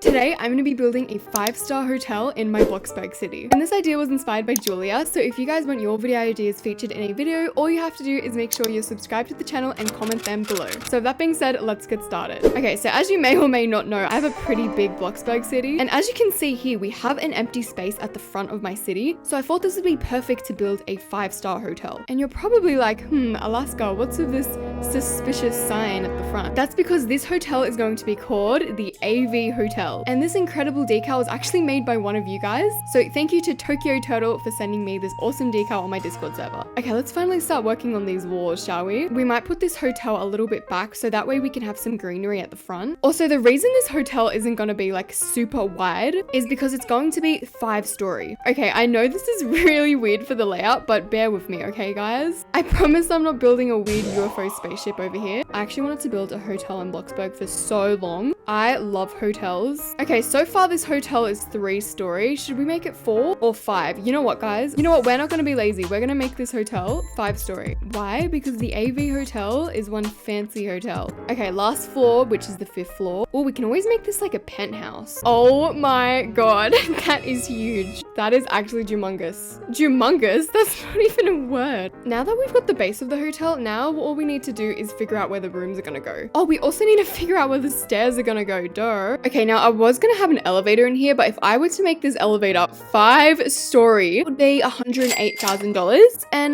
Today, I'm going to be building a 5-star hotel in my BLOXBURG city. And this idea was inspired by Julia, so if you guys want your video ideas featured in a video, all you have to do is make sure you're subscribed to the channel and comment them below. So with that being said, let's get started. Okay, so as you may or may not know, I have a pretty big BLOXBURG city. And as you can see here, we have an empty space at the front of my city. So I thought this would be perfect to build a 5-star hotel. And you're probably like, Alaska, what's with this suspicious sign at the front? That's because this hotel is going to be called the AV Hotel. And this incredible decal was actually made by one of you guys. So thank you to Tokyo Turtle for sending me this awesome decal on my Discord server. Okay, let's finally start working on these walls, shall we? We might put this hotel a little bit back so that way we can have some greenery at the front. Also, the reason this hotel isn't going to be like super wide is because it's going to be 5-story. Okay, I know this is really weird for the layout, but bear with me, okay guys? I promise I'm not building a weird UFO spaceship over here. I actually wanted to build a hotel in BLOXBURG for so long. I love hotels. Okay, so far this hotel is 3-story. Should we make it 4 or 5? You know what, guys? You know what? We're not going to be lazy. We're going to make this hotel 5-story. Why? Because the AV hotel is one fancy hotel. Okay, last floor, which is the 5th floor. Oh, we can always make this like a penthouse. Oh my god, that is huge. That is actually humongous. Humongous? That's not even a word. Now that we've got the base of the hotel, now all we need to do is figure out where the rooms are going to go. Oh, we also need to figure out where the stairs are going to go. Duh. Okay, now I was going to have an elevator in here, but if I were to make this elevator 5-story, it would be $108,000. And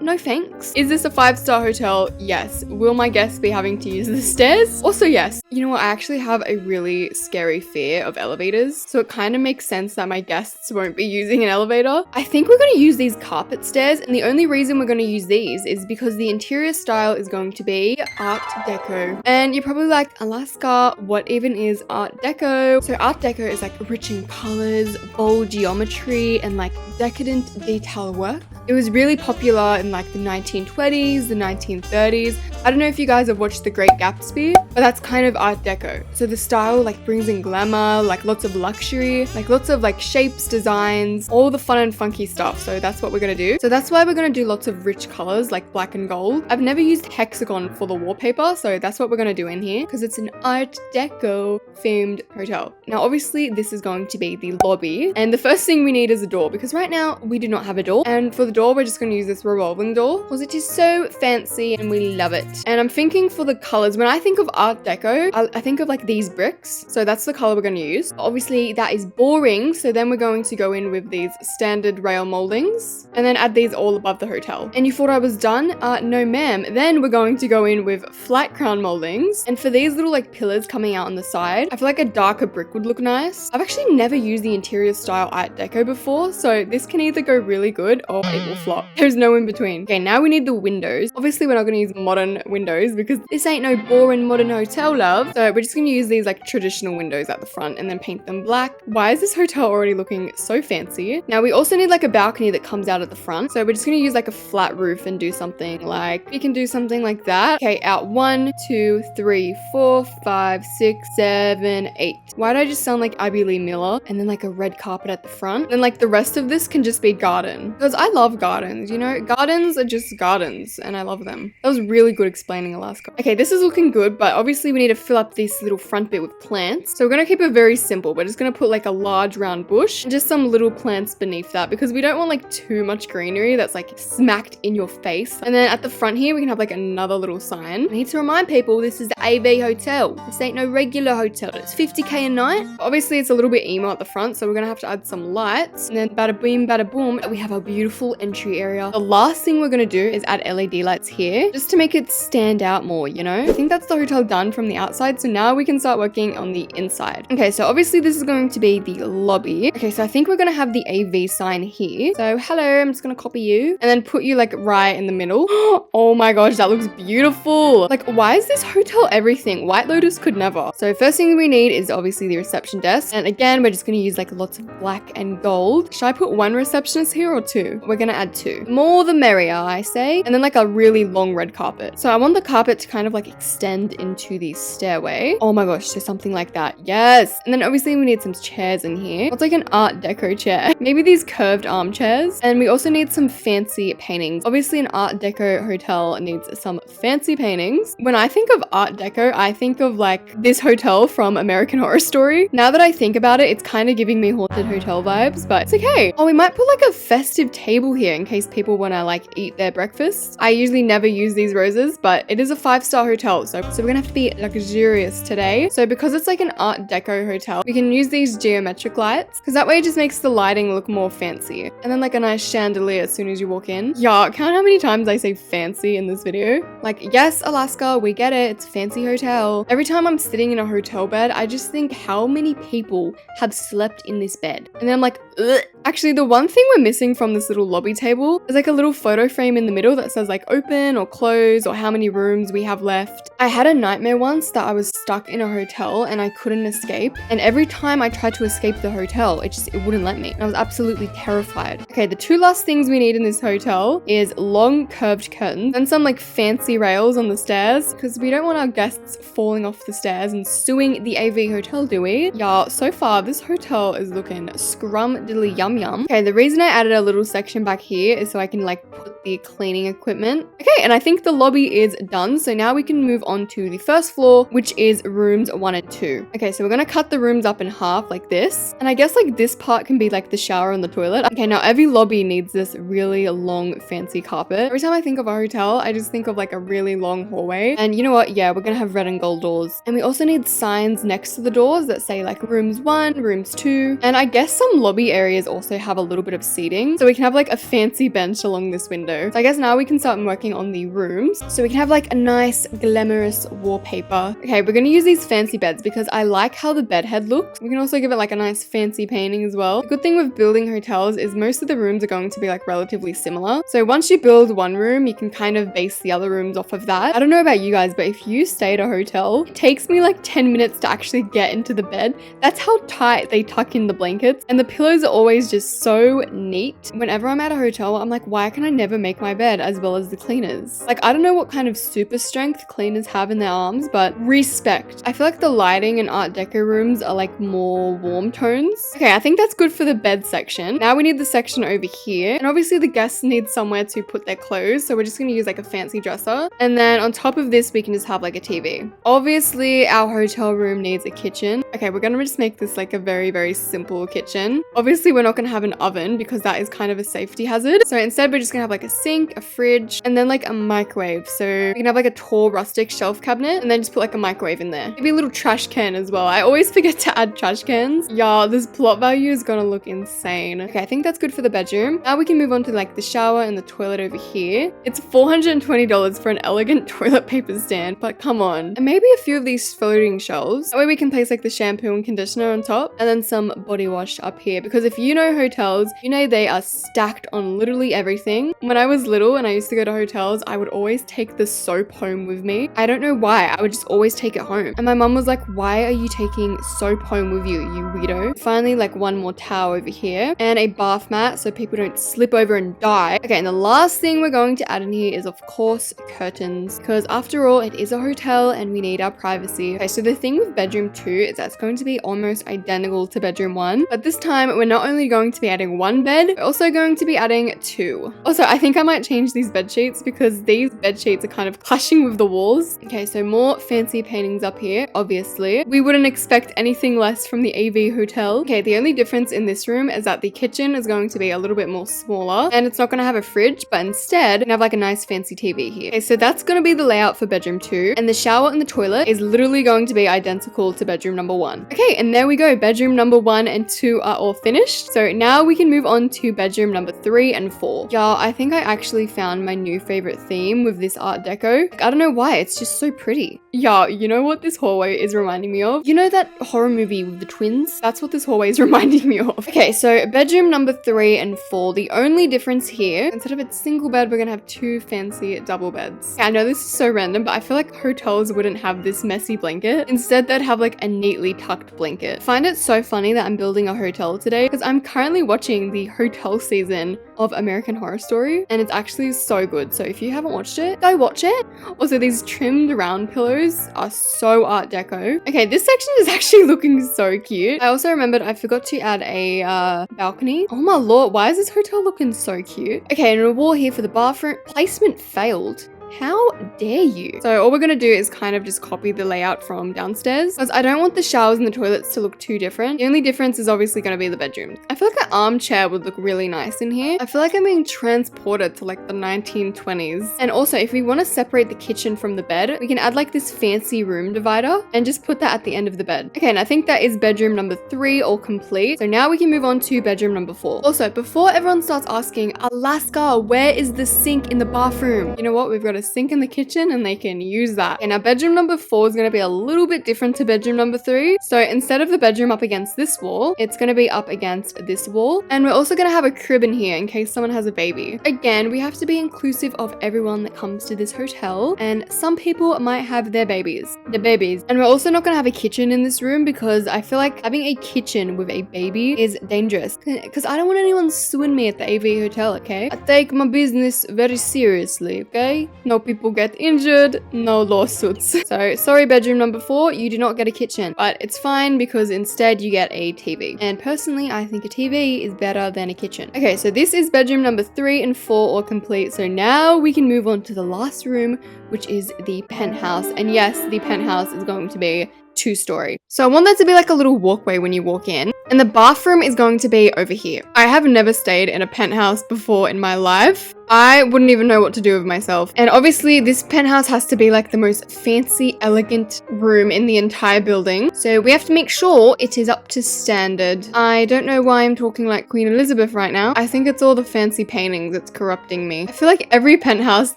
no thanks. Is this a 5-star hotel? Yes. Will my guests be having to use the stairs? Also, yes. You know what? I actually have a really scary fear of elevators. So it kind of makes sense that my guests won't be using an elevator. I think we're going to use these carpet stairs. And the only reason we're going to use these is because the interior style is going to be Art Deco. And you're probably like, Alaska, what even is Art Deco? So Art Deco is like rich in colors, bold geometry, and like decadent detail work. It was really popular in like the 1920s, the 1930s. I don't know if you guys have watched The Great Gatsby, but that's kind of Art Deco. So the style like brings in glamour, like lots of luxury, like lots of like shapes, designs, all the fun and funky stuff. So that's what we're gonna do. So that's why we're gonna do lots of rich colors like black and gold. I've never used hexagon for the wallpaper, so that's what we're gonna do in here because it's an Art Deco themed hotel. Now obviously this is going to be the lobby, and the first thing we need is a door because right now we do not have a door, and for the door we're just going to use this revolving door because it is so fancy and we love it. And I'm thinking for the colors, when I think of Art Deco, I think of like these bricks, so that's the color we're going to use. Obviously that is boring, so then we're going to go in with these standard rail moldings and then add these all above the hotel. And you thought I was done? No ma'am. Then we're going to go in with flat crown moldings, and for these little like pillars coming out on the side, I feel like a darker brick would look nice. I've actually never used the interior style Art Deco before, so this can either go really good or it will flop. There's no in between. Okay, now we need the windows. Obviously we're not going to use modern windows because this ain't no boring modern hotel, love. So we're just going to use these like traditional windows at the front and then paint them black. Why is this hotel already looking so fancy? Now we also need like a balcony that comes out at the front, so we're just going to use like a flat roof and do something like, we can do something like that. Okay, out 1 2 3 4 5 6 7 8. Why did I just sound like Abby Lee Miller? And then like a red carpet at the front, and like the rest of this can just be garden because I love gardens, you know? Gardens are just gardens and I love them. That was really good explaining Alaska. Okay, this is looking good, but obviously we need to fill up this little front bit with plants. So we're going to keep it very simple. We're just going to put like a large round bush and just some little plants beneath that because we don't want like too much greenery that's like smacked in your face. And then at the front here, we can have like another little sign. I need to remind people this is the AV Hotel. This ain't no regular hotel. It's $50K a night. Obviously it's a little bit emo at the front, so we're going to have to add some lights. And then bada boom, bada boom, we have a beautiful entry area. The last thing we're going to do is add LED lights here just to make it stand out more, you know? I think that's the hotel done from the outside, so now we can start working on the inside. Okay, so obviously this is going to be the lobby. Okay, so I think we're going to have the AV sign here. So hello, I'm just going to copy you and then put you like right in the middle. Oh my gosh, that looks beautiful. Like, why is this hotel everything? White Lotus could never. So first thing we need is obviously the reception desk. And again, we're just going to use like lots of black and gold. Should I put one receptionist here or 2? We're going gonna add 2. The more the merrier, I say. And then like a really long red carpet. So I want the carpet to kind of like extend into the stairway. Oh my gosh, so something like that. Yes. And then obviously we need some chairs in here. It's like an art deco chair. Maybe these curved armchairs. And we also need some fancy paintings. Obviously an art deco hotel needs some fancy paintings. When I think of art deco, I think of like this hotel from American Horror Story. Now that I think about it, it's kind of giving me haunted hotel vibes, but it's okay. Oh, we might put like a festive table here in case people want to like eat their breakfast. I usually never use these roses, but it is a 5-star hotel, so we're gonna have to be luxurious today. So because it's like an art deco hotel, we can use these geometric lights because that way it just makes the lighting look more fancy. And then like a nice chandelier as soon as you walk in. Yeah, count how many times I say fancy in this video. Like, yes, Alaska, we get it. It's a fancy hotel. Every time I'm sitting in a hotel bed, I just think how many people have slept in this bed. And then I'm like, ugh. Actually, the one thing we're missing from this little lobby table is like a little photo frame in the middle that says like open or close or how many rooms we have left. I had a nightmare once that I was stuck in a hotel and I couldn't escape. And every time I tried to escape the hotel, it wouldn't let me. I was absolutely terrified. Okay, the 2 last things we need in this hotel is long curved curtains and some like fancy rails on the stairs because we don't want our guests falling off the stairs and suing the AV hotel, do we? Yeah, so far this hotel is looking scrum-diddly yum yum. Okay, the reason I added a little section back here is so I can like put the cleaning equipment. Okay, and I think the lobby is done. So now we can move on to the first floor, which is rooms 1 and 2. Okay, so we're gonna cut the rooms up in half like this. And I guess like this part can be like the shower and the toilet. Okay, now every lobby needs this really long fancy carpet. Every time I think of a hotel, I just think of like a really long hallway. And you know what? Yeah, we're gonna have red and gold doors. And we also need signs next to the doors that say like rooms 1, rooms 2. And I guess some lobby areas also have a little bit of seating. So we can have like a fancy bench along this window. So I guess now we can start working on the rooms. So we can have like a nice glamorous wallpaper. Okay, we're gonna use these fancy beds because I like how the bed head looks. We can also give it like a nice fancy painting as well. The good thing with building hotels is most of the rooms are going to be like relatively similar. So once you build one room, you can kind of base the other rooms off of that. I don't know about you guys, but if you stay at a hotel, it takes me like 10 minutes to actually get into the bed. That's how tight they tuck in the blankets. And the pillows are always just so neat. Whenever I'm at a hotel, I'm like, why can I never make my bed as well as the cleaners? Like, I don't know what kind of super strength cleaners have in their arms, but respect. I feel like the lighting in art deco rooms are like more warm tones. Okay, I think that's good for the bed section. Now we need the section over here. And obviously the guests need somewhere to put their clothes. So we're just gonna use like a fancy dresser. And then on top of this, we can just have like a TV. Obviously our hotel room needs a kitchen. Okay, we're gonna just make this like a very, very simple kitchen. Obviously we're not gonna have an oven because that is kind of a safety hazard. So instead we're just gonna have like a sink, a fridge, and then like a microwave. So we can have like a tall rustic shelf cabinet and then just put like a microwave in there. Maybe a little trash can as well. I always forget to add trash cans. Yeah, this plot value is gonna look insane. Okay, I think that's good for the bedroom. Now we can move on to like the shower and the toilet over here. It's $420 for an elegant toilet paper stand, but come on. And maybe a few of these floating shelves. That way we can place like the shampoo and conditioner on top and then some body wash up here. Because if you know hotels, you know they are stacked on literally everything. When I was little and I used to go to hotels, I would always take the soap home with me. I don't know why, I would just always take it home. And my mum was like, why are you taking soap home with you, you weirdo? Finally, like one more towel over here and a bath mat so people don't slip over and die. Okay, and the last thing we're going to add in here is of course curtains, because after all, it is a hotel and we need our privacy. Okay, so the thing with bedroom 2 is that's going to be almost identical to bedroom 1, but this time we're not only going to be adding 1 bed, we're also going to be adding 2. Also, I think I might change these bed sheets because these bed sheets are kind of clashing with the walls. Okay, so more fancy paintings up here, obviously. We wouldn't expect anything less from the AV hotel. Okay, the only difference in this room is that the kitchen is going to be a little bit more smaller and it's not going to have a fridge, but instead we can have like a nice fancy TV here. Okay, so that's going to be the layout for bedroom 2, and the shower and the toilet is literally going to be identical to bedroom number 1. Okay, and there we go. Bedroom number 1 and 2 are all finished. So now we can move on to bedroom number 3 and 4. Yeah, I think I actually found my new favorite theme with this art deco. I don't know why, it's just so pretty. Yeah, you know what this hallway is reminding me of? You know that horror movie with the twins? That's what this hallway is reminding me of. Okay, so bedroom number 3 and 4. The only difference here, instead of a single bed, we're gonna have 2 fancy double beds. I know this is so random, but I feel like hotels wouldn't have this messy blanket. Instead, they'd have like a neatly tucked blanket. I find it so funny that I'm building a hotel today because I'm currently currently watching the hotel season of American Horror Story, and it's actually so good. So if you haven't watched it, go watch it. Also, these trimmed round pillows are so art deco. Okay, this section is actually looking so cute. I also remembered I forgot to add a balcony. Oh my lord, why is this hotel looking so cute? Okay, and a wall here for the bathroom. Placement failed. How dare you? So all we're gonna do is kind of just copy the layout from downstairs, because I don't want the showers and the toilets to look too different. The only difference is obviously gonna be the bedrooms. I feel like an armchair would look really nice in here. I feel like I'm being transported to like the 1920s. And also, if we want to separate the kitchen from the bed, we can add like this fancy room divider and just put that at the end of the bed. Okay, and I think that is bedroom number 3 all complete. So now we can move on to bedroom number 4. Also, before everyone starts asking, Alaska, where is the sink in the bathroom? You know what? We've got a sink in the kitchen and they can use that. And now bedroom number 4 is going to be a little bit different to bedroom number 3. So instead of the bedroom up against this wall, it's going to be up against this wall. And we're also going to have a crib in here in case someone has a baby. Again, we have to be inclusive of everyone that comes to this hotel, and some people might have their babies. And we're also not going to have a kitchen in this room because I feel like having a kitchen with a baby is dangerous, because I don't want anyone suing me at the AV hotel, okay? I take my business very seriously, okay? No people get injured, no lawsuits. So sorry, bedroom number 4, you do not get a kitchen, but it's fine because instead you get a TV. And personally, I think a TV is better than a kitchen. Okay, so this is bedroom number 3 and 4 all complete. So now we can move on to the last room, which is the penthouse. And yes, the penthouse is going to be 2-story. So I want that to be like a little walkway when you walk in. And the bathroom is going to be over here. I have never stayed in a penthouse before in my life. I wouldn't even know what to do with myself. And obviously this penthouse has to be like the most fancy, elegant room in the entire building. So we have to make sure it is up to standard. I don't know why I'm talking like Queen Elizabeth right now. I think it's all the fancy paintings that's corrupting me. I feel like every penthouse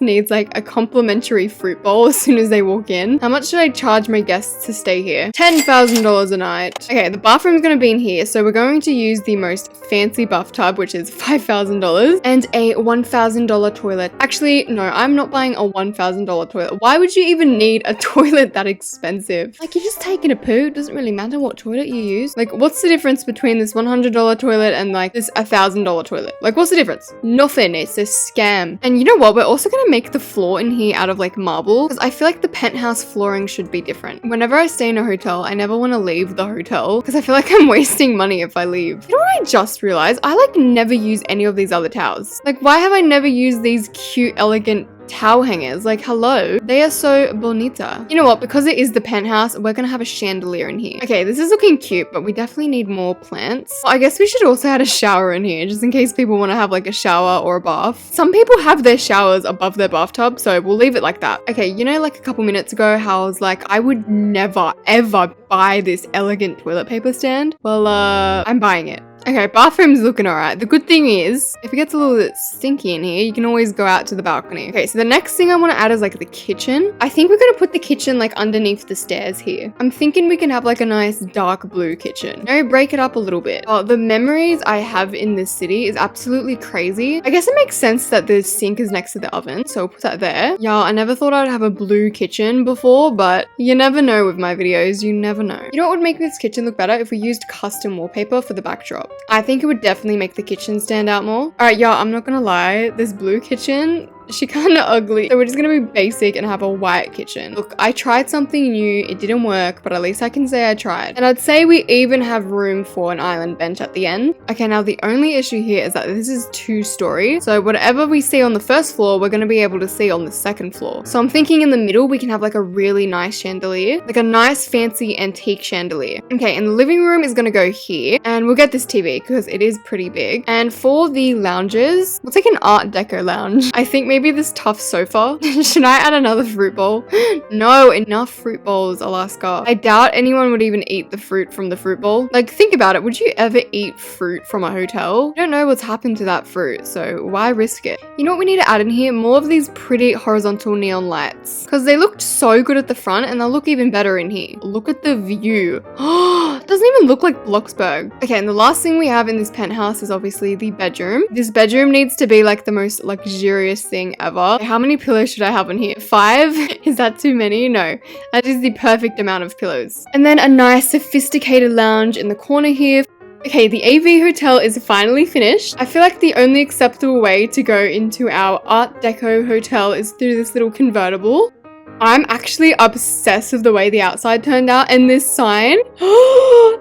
needs like a complimentary fruit bowl as soon as they walk in. How much should I charge my guests to stay here? $10,000 a night. Okay, the bathroom's gonna be in here. So we're going to use the most fancy bathtub, which is $5,000, and a $1,000 toilet. Actually, no, I'm not buying a $1,000 toilet. Why would you even need a toilet that expensive? Like, you're just taking a poo. It doesn't really matter what toilet you use. Like, what's the difference between this $100 toilet and like this $1,000 toilet? Like, what's the difference? Nothing. It's a scam. And you know what? We're also gonna make the floor in here out of like marble, because I feel like the penthouse flooring should be different. Whenever I stay in a hotel, I never want to leave the hotel because I feel like I'm wasting money if I leave. You know what I just realized? I like never use any of these other towels. Like, why have I never used these cute, elegant towel hangers? Like, hello, they are so bonita. You know what, because it is the penthouse, we're gonna have a chandelier in here. Okay, this is looking cute, but we definitely need more plants. Well, I guess we should also add a shower in here, just in case people want to have like a shower or a bath. Some people have their showers above their bathtub, so we'll leave it like that. Okay, you know, like a couple minutes ago how I was like, I would never ever buy this elegant toilet paper stand? Well, I'm buying it. Okay, bathroom's looking alright. The good thing is, if it gets a little bit stinky in here, you can always go out to the balcony. Okay, so the next thing I want to add is like the kitchen. I think we're going to put the kitchen like underneath the stairs here. I'm thinking we can have like a nice dark blue kitchen. No, break it up a little bit. Oh, the memories I have in this city is absolutely crazy. I guess it makes sense that the sink is next to the oven, so we'll put that there. Yeah, I never thought I'd have a blue kitchen before, but you never know with my videos. You never know. You know what would make this kitchen look better? If we used custom wallpaper for the backdrop. I think it would definitely make the kitchen stand out more. Alright, yeah, I'm not gonna lie. This blue kitchen, she kind of ugly. So we're just gonna be basic and have a white kitchen. Look, I tried something new. It didn't work, but at least I can say I tried. And I'd say we even have room for an island bench at the end. Okay, now the only issue here is that this is 2-story. So whatever we see on the first floor, we're gonna be able to see on the second floor. So I'm thinking in the middle, we can have like a really nice chandelier, like a nice fancy antique chandelier. Okay, and the living room is gonna go here, and we'll get this TV because it is pretty big. And for the lounges, we'll take an art deco lounge. I think maybe this tough sofa. Should I add another fruit bowl? No, enough fruit bowls, Alaska. I doubt anyone would even eat the fruit from the fruit bowl. Like, think about it. Would you ever eat fruit from a hotel? You don't know what's happened to that fruit, so why risk it? You know what we need to add in here? More of these pretty horizontal neon lights, because they looked so good at the front and they'll look even better in here. Look at the view. Oh, it doesn't even look like BLOXBURG. Okay, and the last thing we have in this penthouse is obviously the bedroom. This bedroom needs to be like the most luxurious thing ever. How many pillows should I have in here? 5? Is that too many? No, that is the perfect amount of pillows. And then a nice sophisticated lounge in the corner here. Okay, the AV hotel is finally finished. I feel like the only acceptable way to go into our Art Deco hotel is through this little convertible. I'm actually obsessed with the way the outside turned out and this sign.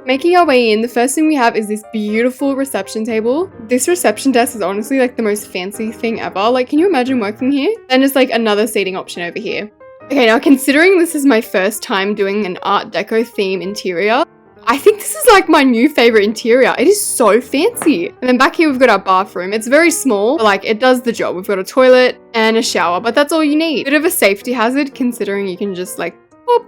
Making our way in, the first thing we have is this beautiful reception table. This reception desk is honestly like the most fancy thing ever. Like, can you imagine working here? Then just like another seating option over here. Okay, now considering this is my first time doing an Art Deco theme interior, I think this is like my new favorite interior. It is so fancy. And then back here we've got our bathroom. It's very small, but like it does the job. We've got a toilet and a shower, but that's all you need. Bit of a safety hazard considering you can just like boop.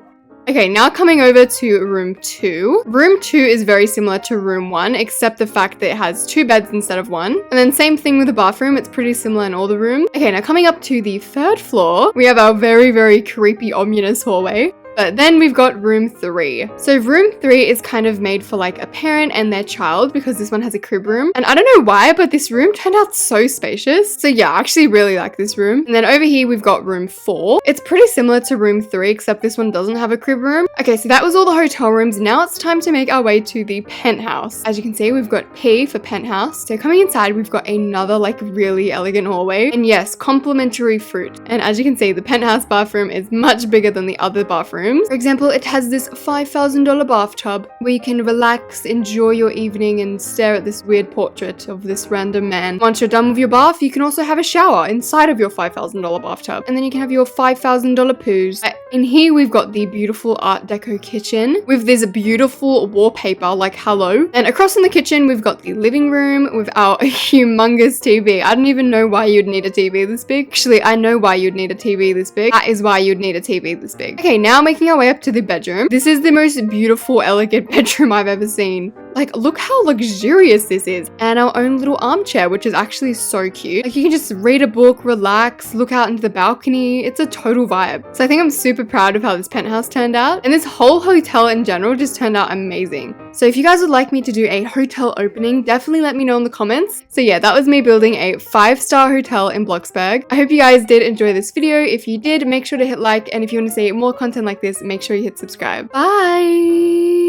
Okay, now coming over to room 2. Room 2 is very similar to room 1, except the fact that it has 2 beds instead of 1. And then same thing with the bathroom. It's pretty similar in all the rooms. Okay, now coming up to the 3rd floor, we have our very, very creepy, ominous hallway. But then we've got room 3. So room 3 is kind of made for like a parent and their child because this one has a crib room. And I don't know why, but this room turned out so spacious. So yeah, I actually really like this room. And then over here, we've got room 4. It's pretty similar to room 3, except this one doesn't have a crib room. Okay, so that was all the hotel rooms. Now it's time to make our way to the penthouse. As you can see, we've got P for penthouse. So coming inside, we've got another like really elegant hallway. And yes, complimentary fruit. And as you can see, the penthouse bathroom is much bigger than the other bathrooms. For example, it has this $5,000 bathtub where you can relax, enjoy your evening, and stare at this weird portrait of this random man. Once you're done with your bath, you can also have a shower inside of your $5,000 bathtub. And then you can have your $5,000 poos. In here, we've got the beautiful Art Deco kitchen with this beautiful wallpaper, like hello. And across in the kitchen, we've got the living room with our humongous TV. I don't even know why you'd need a TV this big. Actually, I know why you'd need a TV this big. That is why you'd need a TV this big. Okay, now making our way up to the bedroom. This is the most beautiful, elegant bedroom I've ever seen. Like, look how luxurious this is. And our own little armchair, which is actually so cute. Like, you can just read a book, relax, look out into the balcony. It's a total vibe. So I think I'm super proud of how this penthouse turned out. And this whole hotel in general just turned out amazing. So if you guys would like me to do a hotel opening, definitely let me know in the comments. So yeah, that was me building a 5-star hotel in BLOXBURG. I hope you guys did enjoy this video. If you did, make sure to hit like. And if you want to see more content like this, make sure you hit subscribe. Bye!